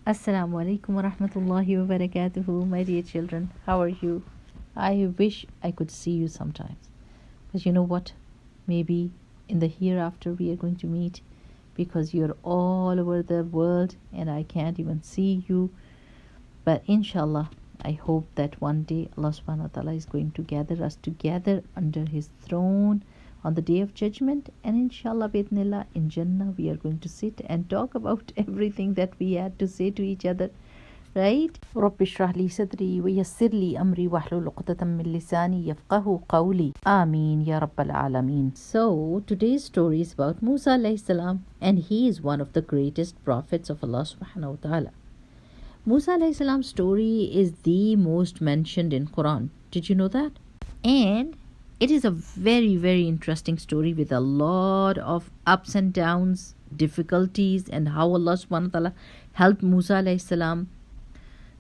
Assalamu alaikum wa rahmatullahi wa barakatuhu, my dear children. How are you? I wish I could see you sometimes. But you know what? Maybe in the hereafter we are going to meet because you're all over the world and I can't even see you. But inshallah, I hope that one day Allah subhanahu wa ta'ala is going to gather us together under His throne on the day of judgment, and inshallah bidnillah in Jannah we are going to sit and talk about everything that we had to say to each other, right? رب اشرح لي صدري ويسر لي أمري واحلل عقدة من لساني يفقهوا قولي آمين يا رب العالمين. So today's story is about Musa alayhi salam, and he is one of the greatest prophets of Allah subhanahu wa ta'ala. Musa alayhi salam's story is the most mentioned in Quran. Did you know that? And it is a very, very interesting story with a lot of ups and downs, difficulties, and how Allah subhanahu wa ta'ala helped Musa alayhi salam.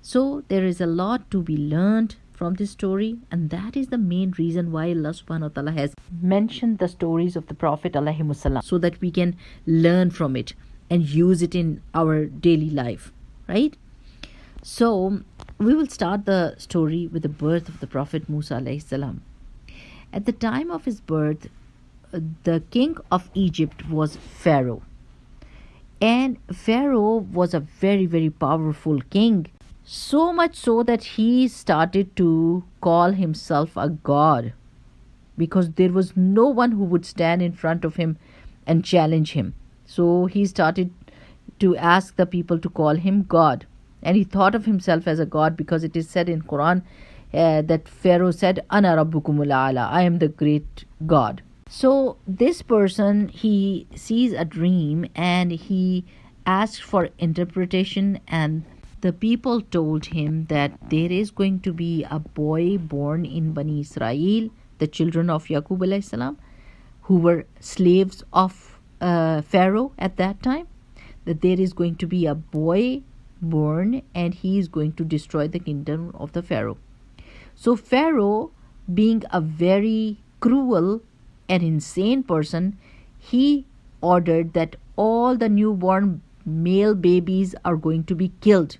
So there is a lot to be learned from this story, and that is the main reason why Allah subhanahu wa ta'ala has mentioned the stories of the Prophet alayhi salam, so that we can learn from it and use it in our daily life, right? So we will start the story with the birth of the Prophet Musa alayhi salam. At the time of his birth, the king of Egypt was Pharaoh. And Pharaoh was a very, very powerful king. So much so that he started to call himself a god, because there was no one who would stand in front of him and challenge him. So he started to ask the people to call him God. And he thought of himself as a god, because it is said in Quran that Pharaoh said, Ana Rabbukumul A'la, I am the great God. So this person, he sees a dream and he asked for interpretation, and the people told him that there is going to be a boy born in Bani Israel, the children of Yaqub alayhi salam, who were slaves of Pharaoh at that time, that there is going to be a boy born and he is going to destroy the kingdom of the Pharaoh. So Pharaoh, being a very cruel and insane person, he ordered that all the newborn male babies are going to be killed.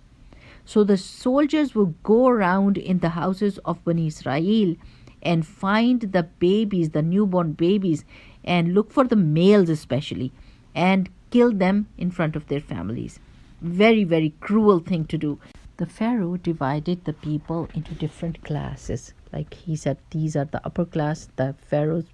So the soldiers will go around in the houses of Bani Israel and find the babies, the newborn babies, and look for the males especially, and kill them in front of their families. Very, very cruel thing to do. The Pharaoh divided the people into different classes. Like he said, these are the upper class, the Pharaoh's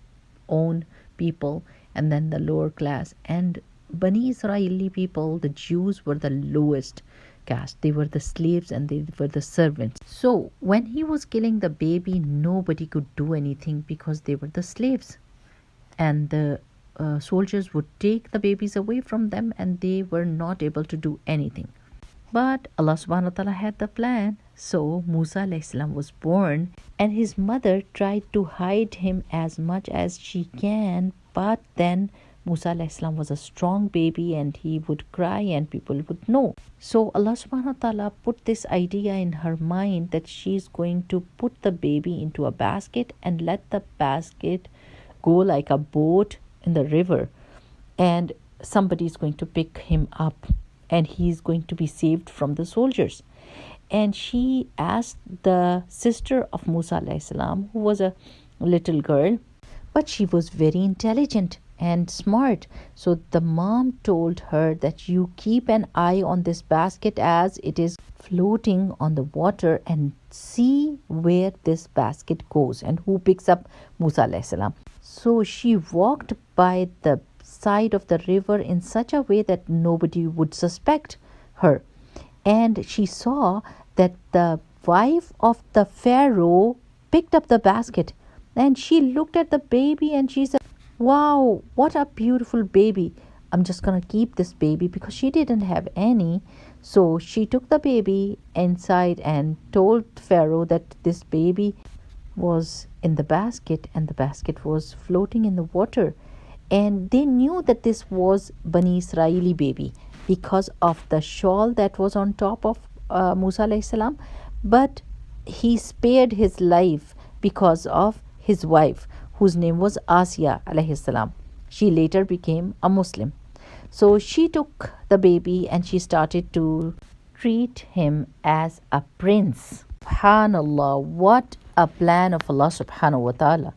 own people, and then the lower class. And Bani Israeli people, the Jews, were the lowest caste. They were the slaves and they were the servants. So when he was killing the baby, nobody could do anything because they were the slaves. And the soldiers would take the babies away from them and they were not able to do anything. But Allah subhanahu wa ta'ala had the plan. So Musa alayhi salam was born, and his mother tried to hide him as much as she can. But then Musa alayhi salam was a strong baby and he would cry and people would know. So Allah subhanahu wa ta'ala put this idea in her mind that she is going to put the baby into a basket and let the basket go like a boat in the river, and somebody is going to pick him up and he is going to be saved from the soldiers. And she asked the sister of Musa alayhi salam, who was a little girl, but she was very intelligent and smart. So the mom told her that you keep an eye on this basket as it is floating on the water, and see where this basket goes and who picks up Musa alayhi salam. So she walked by the side of the river in such a way that nobody would suspect her. And she saw that the wife of the Pharaoh picked up the basket, and she looked at the baby and she said, wow, what a beautiful baby. I'm just going to keep this baby, because she didn't have any. So she took the baby inside and told Pharaoh that this baby was in the basket and the basket was floating in the water. And they knew that this was Bani Israeli baby because of the shawl that was on top of Musa alayhi salam. But he spared his life because of his wife, whose name was Asiya alayhi salam. She later became a Muslim. So she took the baby and she started to treat him as a prince. Subhanallah, what a plan of Allah subhanahu wa ta'ala.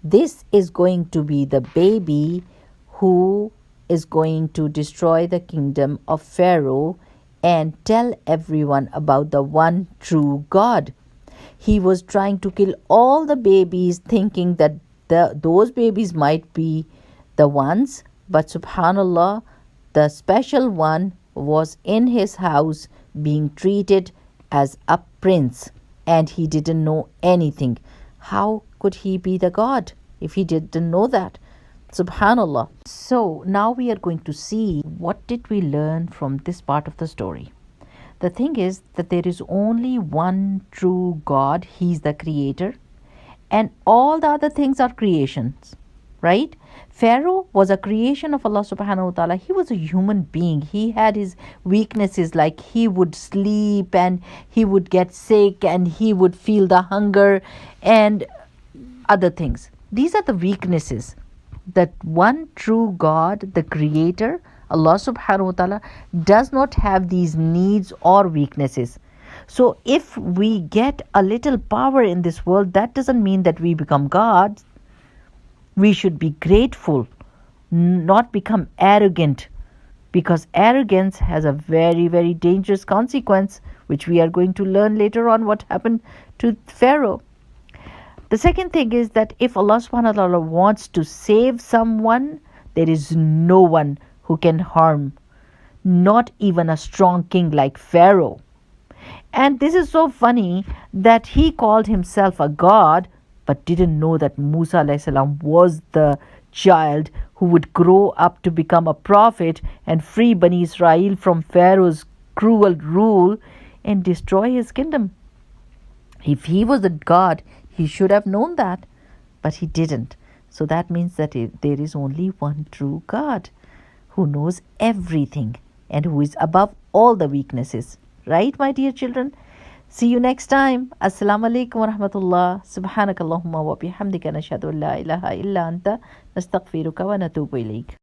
This is going to be the baby who is going to destroy the kingdom of Pharaoh and tell everyone about the one true God. He was trying to kill all the babies, thinking that those babies might be the ones, but subhanallah, the special one was in his house being treated as a prince, and he didn't know anything. How could he be the God if he didn't know that? Subhanallah. So now we are going to see what did we learn from this part of the story. The thing is that there is only one true God. He's the creator, and all the other things are creations, right? Pharaoh was a creation of Allah subhanahu wa ta'ala. He was a human being. He had his weaknesses, like he would sleep and he would get sick and he would feel the hunger and other things. These are the weaknesses. That one true God, the creator, Allah subhanahu wa ta'ala, does not have these needs or weaknesses. So if we get a little power in this world, that doesn't mean that we become gods. We should be grateful, not become arrogant, because arrogance has a very, very dangerous consequence, which we are going to learn later on what happened to Pharaoh. The second thing is that if Allah subhanahu wa ta'ala wants to save someone, there is no one who can harm, not even a strong king like Pharaoh. And this is so funny that he called himself a god, but didn't know that Musa a.s. was the child who would grow up to become a prophet and free Bani Israel from Pharaoh's cruel rule and destroy his kingdom. If he was a god, he should have known that, but he didn't. So that means that there is only one true God who knows everything and who is above all the weaknesses. Right, my dear children? See you next time. Assalamu alaikum wa rahmatullah. Subhanakallahumma wa bihamdika nashhadu an la ilaha illa anta nastaghfiruka wa natubu ilayk.